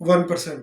1%,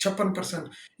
56%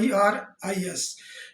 IRIS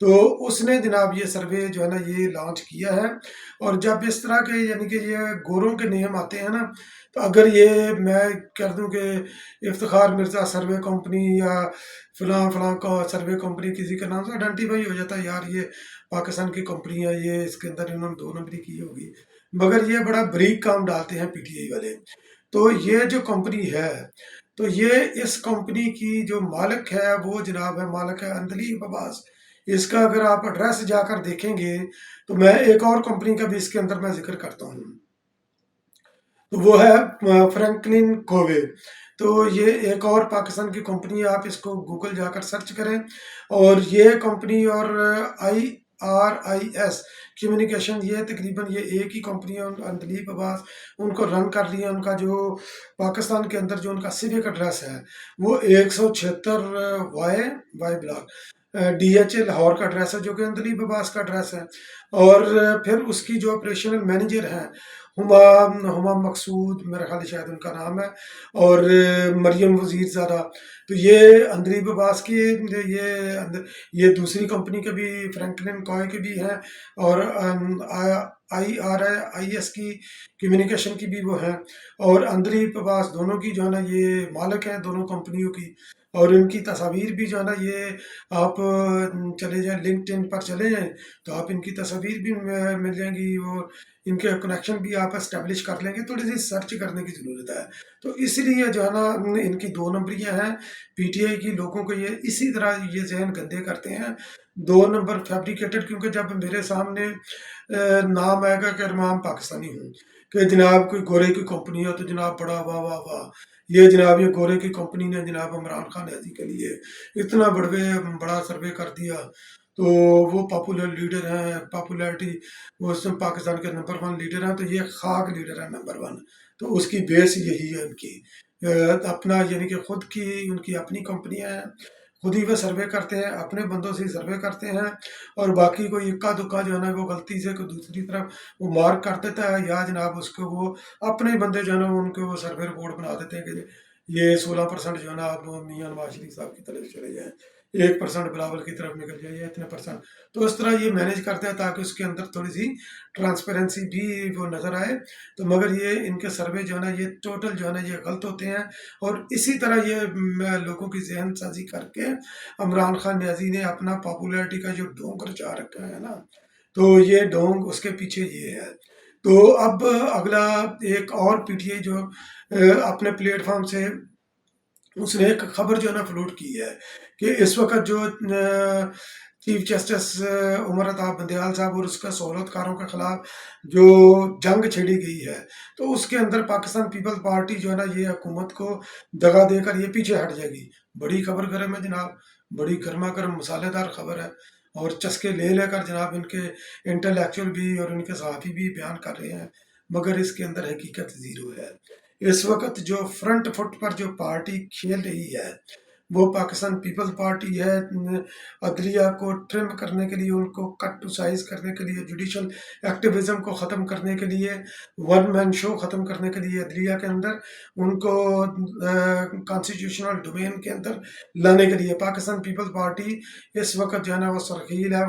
تو اس نے جناب یہ سروے جو ہے نا یہ لانچ کیا ہے، اور جب اس طرح کے یعنی کہ یہ گوروں کے نیم آتے ہیں نا، تو اگر یہ میں کر دوں کہ افتخار مرزا سروے کمپنی یا فلاں فلاں کا سروے کمپنی کسی کا نام سے آئیڈینٹیفائی ہو جاتا ہے، یار یہ پاکستان کی کمپنی ہے، یہ اس کے اندر انہوں نے 2 نمبری کی ہوگی، مگر یہ بڑا بریک کام ڈالتے ہیں پی ٹی آئی والے۔ تو یہ جو کمپنی ہے، تو یہ اس کمپنی کی جو مالک ہے وہ جناب ہے، مالک ہے اندلیب عباس۔ اس کا اگر آپ ایڈریس جا کر دیکھیں گے تو میں ایک اور کمپنی کا بھی اس کے اندر میں ذکر کرتا ہوں، تو وہ ہے فرینکلن کووے۔ تو یہ ایک اور پاکستان کی کمپنی ہے، آپ اس کو گوگل جا کر سرچ کریں، اور یہ کمپنی اور IRIS کمیونیکیشن، یہ تقریباً یہ ایک ہی کمپنی ہے۔ اندلیب عباس ان کو رن کر لیا، ان کا جو پاکستان کے اندر جو ان کا سیوک ایڈریس ہے وہ 176 وائی بلاک DHA لاہور کا ایڈریس ہے، جو کہ اندلیب عباس کا ایڈریس ہے۔ اور پھر اس کی جو آپریشنل مینیجر ہیں ہما مقصود، میرا خیال ہے شاید ان کا نام ہے، اور مریم وزیر زادہ، تو یہ اندلیب عباس کی یہ دوسری کمپنی کے بھی، فرینکلن کوئے کے بھی ہیں، اور IRIS کی کمیونیکیشن کی بھی وہ ہیں، اور اندلیب عباس دونوں کی جو ہے نا یہ مالک ہیں دونوں کمپنیوں کی۔ اور ان کی تصاویر بھی جو ہے نا یہ آپ چلے جائیں لنکڈ ان پر چلے جائیں تو آپ ان کی تصاویر بھی مل جائیں گی، اور ان کے کنیکشن بھی آپ اسٹیبلش کر لیں گے، تھوڑی سی سرچ کرنے کی ضرورت ہے۔ تو اس لیے جو ہے نا ان کی 2 نمبریاں ہیں پی ٹی آئی کی، لوگوں کو یہ اسی طرح یہ ذہن گندے کرتے ہیں، 2 نمبر فیبریکیٹڈ، کیونکہ جب میرے سامنے نام آئے گا کہ ارمان پاکستانی ہوں، کہ جناب کوئی گورے کی کمپنی ہو، تو جناب بڑا واہ واہ واہ، یہ جناب یہ گورے کی کمپنی نے جناب عمران خان نیازی کے لیے اتنا بڑا سروے کر دیا، تو وہ پاپولر لیڈر ہیں، پاپولیرٹی وہ اس میں پاکستان کے نمبر 1 لیڈر ہیں، تو یہ خاک لیڈر ہے نمبر 1۔ تو اس کی بیس یہی ہے ان کی، اپنا یعنی کہ خود کی ان کی اپنی کمپنیاں ہیں، خود ہی وہ سروے کرتے ہیں، اپنے بندوں سے سروے کرتے ہیں، اور باقی کوئی اکا دکا جو ہے نا وہ غلطی سے کوئی دوسری طرف وہ مارک کر دیتا ہے، یا جناب اس کو وہ اپنے بندے جو ہے نا ان کو وہ سروے رپورٹ بنا دیتے ہیں کہ یہ 16% جو ہے نا آپ میاں نواز شریف صاحب کی طرف چلے جائیں، 1% بلاول کی طرف نکل جائے، یا اتنے پرسنٹ۔ تو اس طرح یہ مینیج کرتے ہیں تاکہ اس کے اندر تھوڑی سی ٹرانسپیرنسی بھی وہ نظر آئے، تو مگر یہ ان کے سروے جو ہے نا یہ ٹوٹل جو ہے نا یہ غلط ہوتے ہیں، اور اسی طرح یہ لوگوں کی ذہن سازی کر کے عمران خان نیازی نے اپنا پاپولیرٹی کا جو ڈھونگ رچا رکھا ہے نا، تو یہ ڈھونگ اس کے پیچھے یہ ہے۔ تو اب اگلا ایک اور پی ٹی آئی جو اپنے پلیٹ فارم سے اس نے ایک خبر جو ہے نا فلوٹ کی ہے کہ اس وقت جو چیف جسٹس عمر عطا بندیال صاحب اور اس کا سہولت کاروں کے خلاف جو جنگ چھیڑی گئی ہے، تو اس کے اندر پاکستان پیپل پارٹی جو ہے نا یہ حکومت کو دگا دے کر یہ پیچھے ہٹ جائے گی۔ بڑی خبر گرم ہے جناب، بڑی گرما گرم مسالے دار خبر ہے، اور چسکے لے لے کر جناب ان کے انٹلیکچوئل بھی اور ان کے صحافی بھی بیان کر رہے ہیں، مگر اس کے اندر حقیقت زیرو ہے۔ اس وقت جو فرنٹ فٹ پر جو پارٹی کھیل رہی ہے وہ پاکستان پیپل پارٹی ہے، عدلیہ کو ٹرم کرنے کے لیے، ان کو کٹ ٹو سائز کرنے کے لیے، جوڈیشل ایکٹیویزم کو ختم کرنے کے لیے، ون مین شو ختم کرنے کے لیے عدلیہ کے اندر، ان کو کانسٹیٹیوشنل ڈومین کے اندر لانے کے لیے پاکستان پیپل پارٹی اس وقت جو ہے نا وہ سرخیل ہے،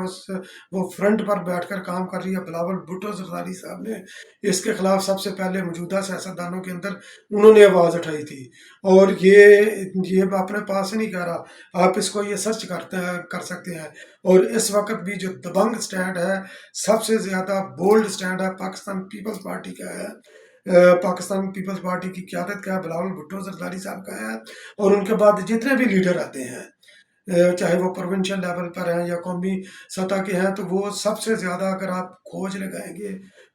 وہ فرنٹ پر بیٹھ کر کام کر رہی ہے۔ بلاول بھٹو زرداری صاحب نے اس کے خلاف سب سے پہلے موجودہ سیاستدانوں کے اندر انہوں نے آواز اٹھائی تھی، اور یہ اپنے پاس نہیں کہہ رہا، آپ اس کو یہ سرچ کر سکتے ہیں۔ اور اس وقت بھی جو دبنگ سٹینڈ ہے، سب سے زیادہ بولڈ سٹینڈ ہے پاکستان پیپلز پارٹی کا ہے، پاکستان پیپلز پارٹی کی قیادت کا ہے، بلاول بھٹو زرداری صاحب کا ہے، اور ان کے بعد جتنے بھی لیڈر آتے ہیں چاہے وہ پروونشل لیول پر ہیں یا قومی سطح کے ہیں، تو وہ سب سے زیادہ اگر آپ کھوج لگائیں گے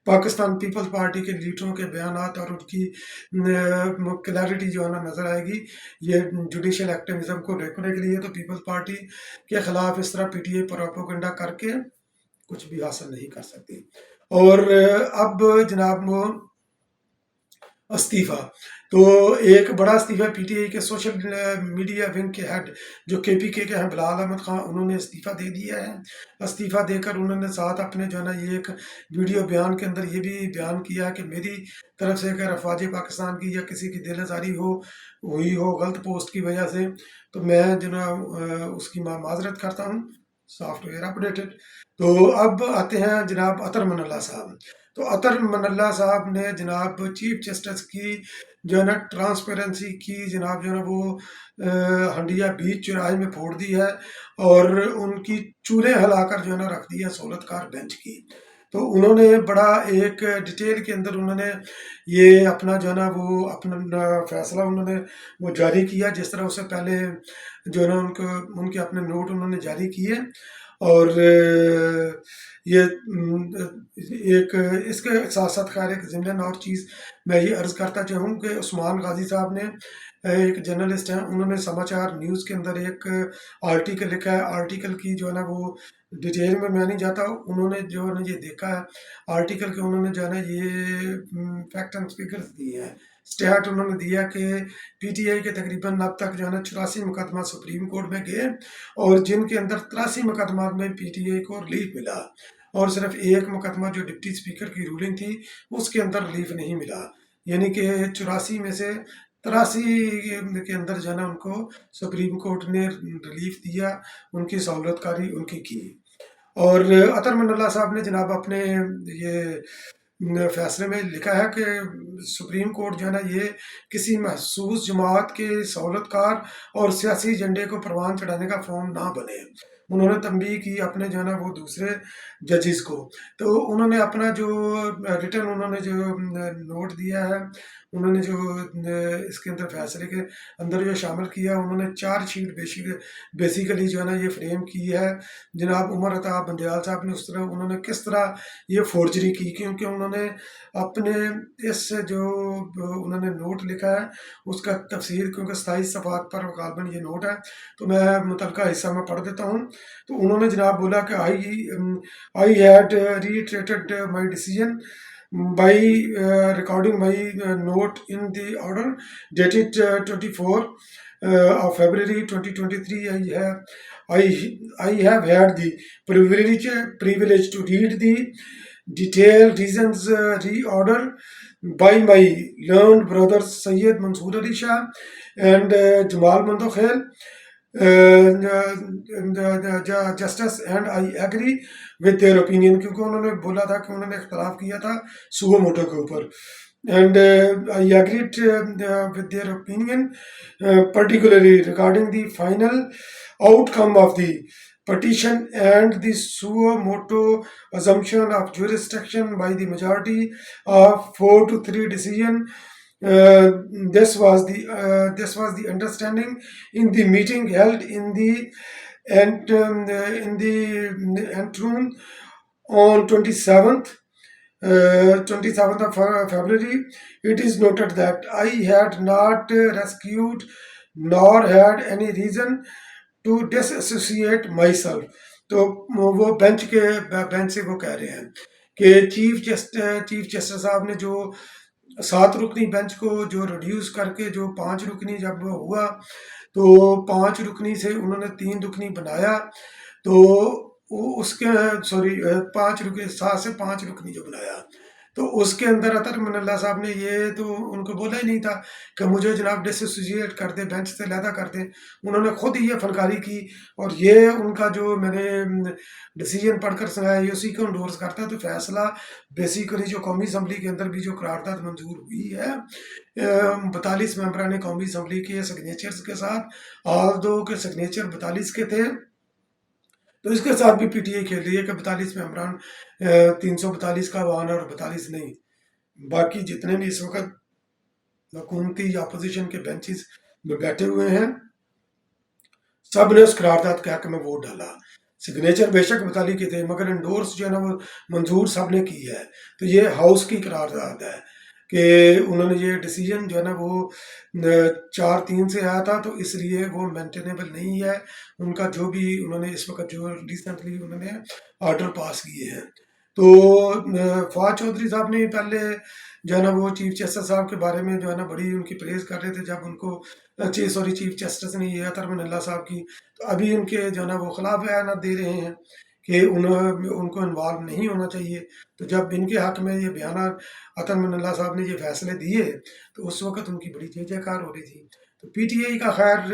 پاکستان پیپلز پارٹی کے لیڈروں کے بیانات اور ان کی کلیئرٹی جو ہے نا نظر آئے گی۔ یہ جوڈیشل ایکٹیویزم کو روکنے کے لیے تو پیپلز پارٹی کے خلاف اس طرح پی ٹی آئی پروپیگنڈا کر کے کچھ بھی حاصل نہیں کر سکتی۔ اور اب جناب استعفیٰ، تو ایک بڑا استعفیٰ پی ٹی آئی کے سوشل میڈیا ونگ کے ہیڈ جو کے پی کے ہیں بلال احمد خان، انہوں نے استعفیٰ دے دیا ہے۔ استعفیٰ دے کر انہوں نے ساتھ اپنے جو ہے نا یہ ایک ویڈیو بیان کے اندر یہ بھی بیان کیا کہ میری طرف سے اگر افواج پاکستان کی یا کسی کی دل آزاری ہوئی ہو غلط پوسٹ کی وجہ سے، تو میں جو نا اس کی معذرت کرتا ہوں، سافٹ ویئر اپڈیٹڈ. تو اب آتے ہیں جناب اطہر من اللہ صاحب. تو اطہر من اللہ صاحب نے جناب چیف جسٹس کی جو ہے نا ٹرانسپیرنسی کی جناب جو ہے نا وہ ہنڈیا بیچ چوراہے میں پھوڑ دی ہے اور ان کی چولہے ہلا کر جو ہے نا رکھ دی ہے سہولت کار بینچ کی. تو انہوں نے بڑا ایک ڈیٹیل کے اندر انہوں نے یہ اپنا جو ہے نا وہ اپنا فیصلہ انہوں نے وہ جاری کیا، جس طرح اس سے پہلے جو ہے نا ان کے اپنے نوٹ انہوں نے جاری کیے. اور یہ ایک اس کے ساتھ ساتھ خیر ایک ضمن اور چیز میں یہ عرض کرتا چاہوں کہ عثمان غازی صاحب نے ایک جرنلسٹ ہیں، انہوں نے سماچار نیوز کے اندر ایک آرٹیکل لکھا ہے. آرٹیکل کی جو ہے نا وہ ڈیٹیل میں نہیں جاتا، انہوں نے جو ہے نا یہ دیکھا ہے آرٹیکل کے، انہوں نے جو ہے نا یہ فیکٹ اینڈ فگرز دی ہیں، اسٹیٹ انہوں نے دیا کہ پی ٹی آئی کے تقریباً اب تک جو ہے نا 84 مقدمات سپریم کورٹ میں گئے اور جن کے اندر 83 مقدمات میں پی ٹی آئی کو ریلیف ملا، اور صرف ایک مقدمہ جو ڈپٹی اسپیکر کی رولنگ تھی اس کے اندر ریلیف نہیں ملا. یعنی کہ 84 میں سے 83 کے اندر جو ہے نا ان کو سپریم کورٹ نے ریلیف دیا، ان کی سہولت کاری ان کی. اور اطہر من اللہ صاحب نے جناب اپنے یہ فیصلے میں لکھا ہے کہ سپریم کورٹ جو ہے نا یہ کسی محسوس جماعت کے سہولت کار اور سیاسی ایجنڈے کو پروان چڑھانے کا فارم نہ بنے. انہوں نے تنبیہ کی اپنے جو ہے نا وہ دوسرے ججز کو. تو انہوں نے اپنا جو ریٹن انہوں نے جو نوٹ دیا ہے، انہوں نے جو اس کے اندر فیصلے کے اندر جو شامل کیا، انہوں نے 4 شیٹ بیسیکلی جو ہے نا یہ فریم کی ہے. جناب عمر عطا بندیال صاحب نے اس طرح انہوں نے کس طرح یہ فورجری کی، کیونکہ انہوں نے اپنے اس جو انہوں نے نوٹ لکھا ہے اس کا تفسیر، کیونکہ 27 صفحات پر غالباً یہ نوٹ ہے، تو میں متعلقہ حصہ میں پڑھ دیتا ہوں. تو انہوں نے جناب بولا کہ I had retreated my decision by recording my note in the order dated 24 of February 2023. I have had the privilege to read the detailed reasons reorder by my learned brothers Syed Mansoor Ali Shah and Jamal Mandokhel, justice and I agree with their opinion, کیونکہ انہوں نے بولا تھا کہ انہوں نے اختلاف کیا تھا سو موٹو کے اوپر. And I agreed with their opinion particularly regarding the final outcome of the petition and the suo moto assumption of jurisdiction by the majority of 4-3 decision. This was the understanding in the meeting held in the Antrum on 27th of February. It is noted that I had not rescued nor had any reason to disassociate myself. تو وہ bench سے وہ کہہ رہے ہیں کہ chief justice صاحب نے جو 7 رکنی بینچ کو جو ریڈیوس کر کے جو 5 رکنی جب ہوا، تو 5 رکنی سے انہوں نے 3 رکنی بنایا. تو اس کے 7 سے 5 رکنی جو بنایا، تو اس کے اندر اطہر من اللہ صاحب نے یہ تو ان کو بولا ہی نہیں تھا کہ مجھے جناب ڈسوسیٹ کر دے، بینچ سے علیحدہ کر دے. انہوں نے خود ہی یہ فنکاری کی، اور یہ ان کا جو میں نے ڈیسیجن پڑھ کر سنایا یہ اسی کو انڈورس کرتا ہے. تو فیصلہ بیسیکلی جو قومی اسمبلی کے اندر بھی جو قرارداد منظور ہوئی ہے 42 ممبران قومی اسمبلی کے سگنیچرز کے ساتھ، آل دو کے سگنیچر 42 کے تھے، تو اس کے ساتھ بھی پی ٹی آئی کھیل رہی ہے کہ 42 ممبران 342 کا وہاں اور 42 نہیں. باقی جتنے بھی اس وقت حکومتی یا اپوزیشن کے بینچز میں بیٹھے ہوئے ہیں سب نے اس قرارداد کے حق میں ووٹ ڈالا. سگنیچر بے شک 42 کے تھے، مگر انڈورس جو ہے نا وہ منظور سب نے کی ہے. تو یہ ہاؤس کی قرارداد ہے کہ انہوں نے یہ ڈیسیجن جو ہے نا وہ 4-3 سے آیا تھا، تو اس لیے وہ مینٹینیبل نہیں ہے. ان کا جو بھی انہوں نے اس وقت جو ریسنٹلی انہوں نے آرڈر پاس کیے ہیں. تو فواد چودھری صاحب نے پہلے جو ہے نا وہ چیف جسٹس صاحب کے بارے میں جو ہے نا بڑی ان کی پریز کر رہے تھے، جب ان کو چیف جسٹس نے یہ اطہر من اللہ صاحب کی، تو ابھی ان کے جو ہے نا وہ خلاف بیانات دے رہے ہیں کہ ان کو انوالو نہیں ہونا چاہیے. تو جب ان کے حق میں یہ بیانات اطہر من اللہ صاحب نے یہ فیصلے دیے تو اس وقت ان کی بڑی جے جے کار ہو رہی تھی. تو پی ٹی آئی کا خیر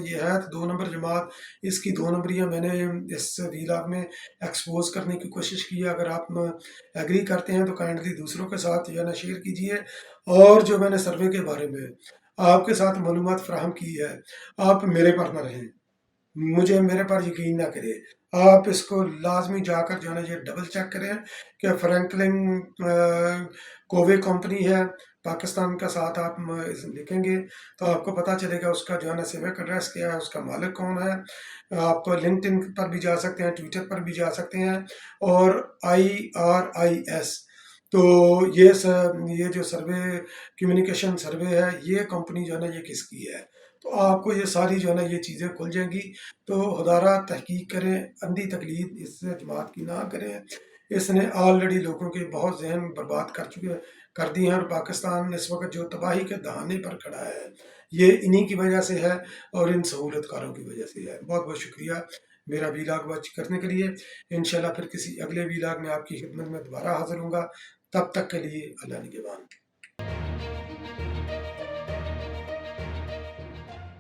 یہ ہے 2 نمبر جماعت، اس کی 2 نمبریاں میں نے اس ویلاگ میں ایکسپوز کرنے کی کوشش کی ہے۔ اگر آپ ایگری کرتے ہیں تو کائنڈلی دوسروں کے ساتھ جو ہے نا شیئر کیجیے، اور جو میں نے سروے کے بارے میں آپ کے ساتھ معلومات فراہم کی ہے، آپ میرے پر نہ رہیں، مجھے میرے پر یقین نہ کرے، آپ اس کو لازمی جا کر جو ہے نا یہ ڈبل چیک کریں کہ فرینکلن کووے کمپنی ہے پاکستان کا ساتھ آپ لکھیں گے تو آپ کو پتہ چلے گا اس کا جو ہے نا سیوک ایڈریس کیا ہے، اس کا مالک کون ہے۔ آپ لنکڈ ان پر بھی جا سکتے ہیں، ٹویٹر پر بھی جا سکتے ہیں، اور IRIS، تو یہ جو سروے کمیونیکیشن سروے ہے، یہ کمپنی جو ہے نا یہ کس کی ہے، تو آپ کو یہ ساری جو ہے نا یہ چیزیں کھل جائیں گی۔ تو خدارہ تحقیق کریں، اندھی تقلید اس جماعت کی نہ کریں، اس نے آلریڈی لوگوں کے بہت ذہن برباد کر دی ہیں، اور پاکستان اس وقت جو تباہی کے دہانے پر کھڑا ہے یہ انہی کی وجہ سے ہے، اور ان سہولت کاروں کی وجہ سے ہے۔ بہت بہت شکریہ میرا ویلاگ واچ کرنے کے لیے۔ انشاءاللہ پھر کسی اگلے ویلاگ میں آپ کی خدمت میں دوبارہ حاضر ہوں گا، تب تک کے لیے اللہ نگہبان۔